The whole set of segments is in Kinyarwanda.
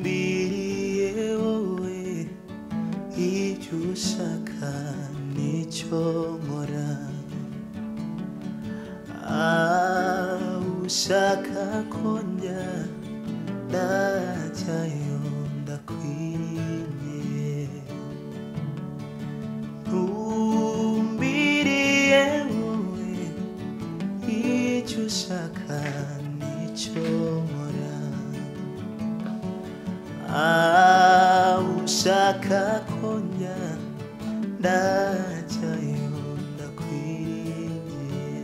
numbiriye wowe ibyo ushaka nicyo nkora ushaka ko njya ndajyayo ndakwiriye numbiriye wowe ibyo ushaka nicyo nkora ushaka ko njya ndajyayo ndakwiriye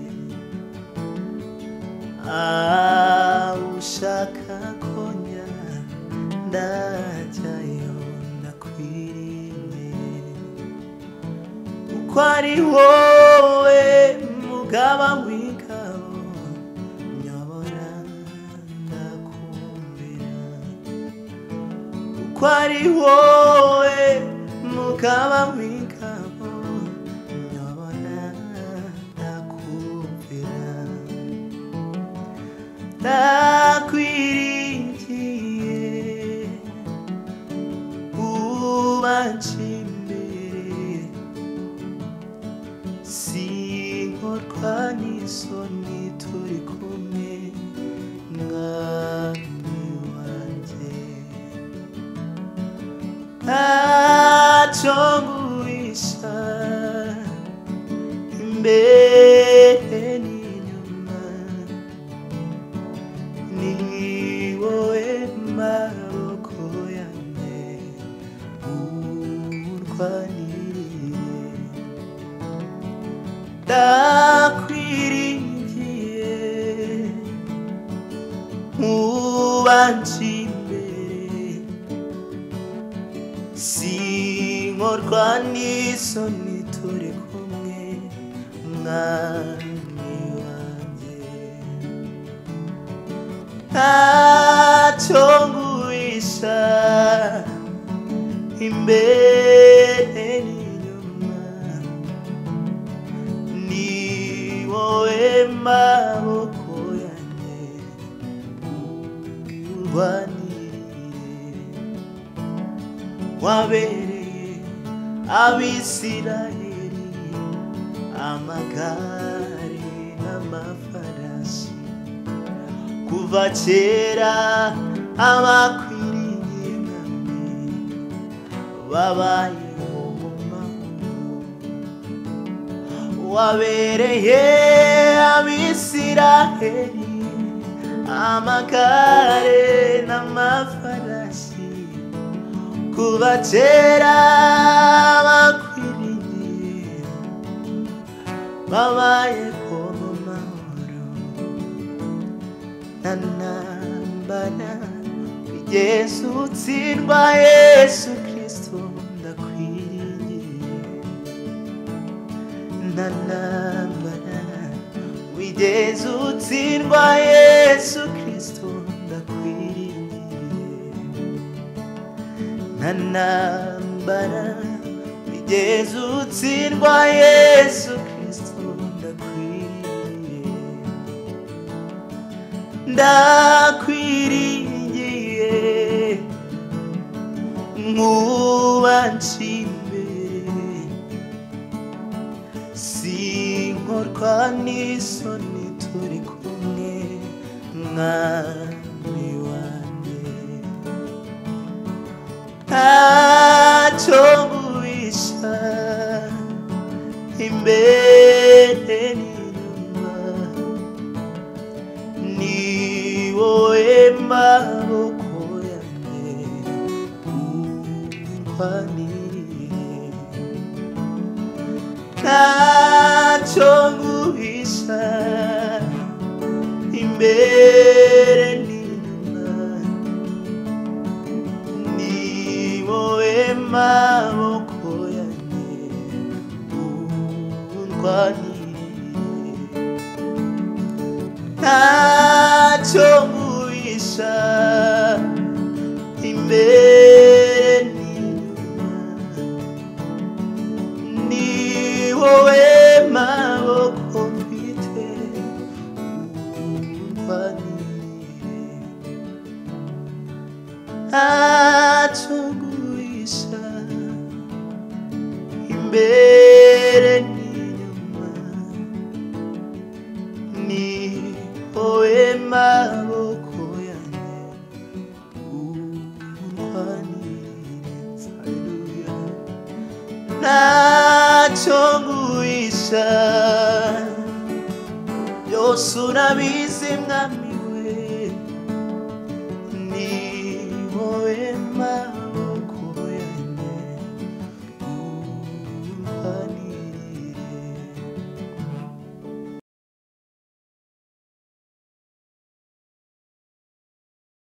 ushaka ko njya ndajyayo ndakwiriye uko ari wowe mugaba w'ingabo nyobora ndakumvira uko ari wowe mugaba w'ingabo nyobora ndakumvira ndakwiringiye ubancimbere sinkorwa n'isoni turi kumwe mwami wanjye ntacyo nguhisha imbere n'inyuma ni wowe maboko yanjye urwaniriye ndakwiringiye ubancimbere sinkorwa n'isoni turi kumwe mwami wanjye ntacyo nguhisha imbere n'inyuma ni wowe maboko yanjye urwaniriye wabereye abisiraheli amagare n'amafarasi kuva kera abakwiriye mwami babayeho mu mahoro wabereye abisiraheli amagare n'amafarasi kuva kera abakwiriye babayeho mu mahoro nta ntambara wigeze utsindwa Yesu Kristo ndakwiriye nta ntambara wigeze utsindwa Yesu Kristo ndakwiriye nta ntambara wigeze utsindwa Yesu Kristo ndakwiriye ndakwiringiye nkubancimbere sinkorwa n'isoni turi kumwe mwami wanjye ntacyo nguhisha imbere n'inyuma ni wowe maboko yanjye urwaniriye ntacyo nguhisha imbere n'inyuma ni wowe maboko yanjye urwaniriye ntacyo nguhisha imbere n'inyuma ni wowe maboko mfite urwaniriye ntacyo nguhisha imbere n'inyuma ni wowe maboko yanjye undwaniriza haleluya ntacyo nguhisha byose urabizi mwami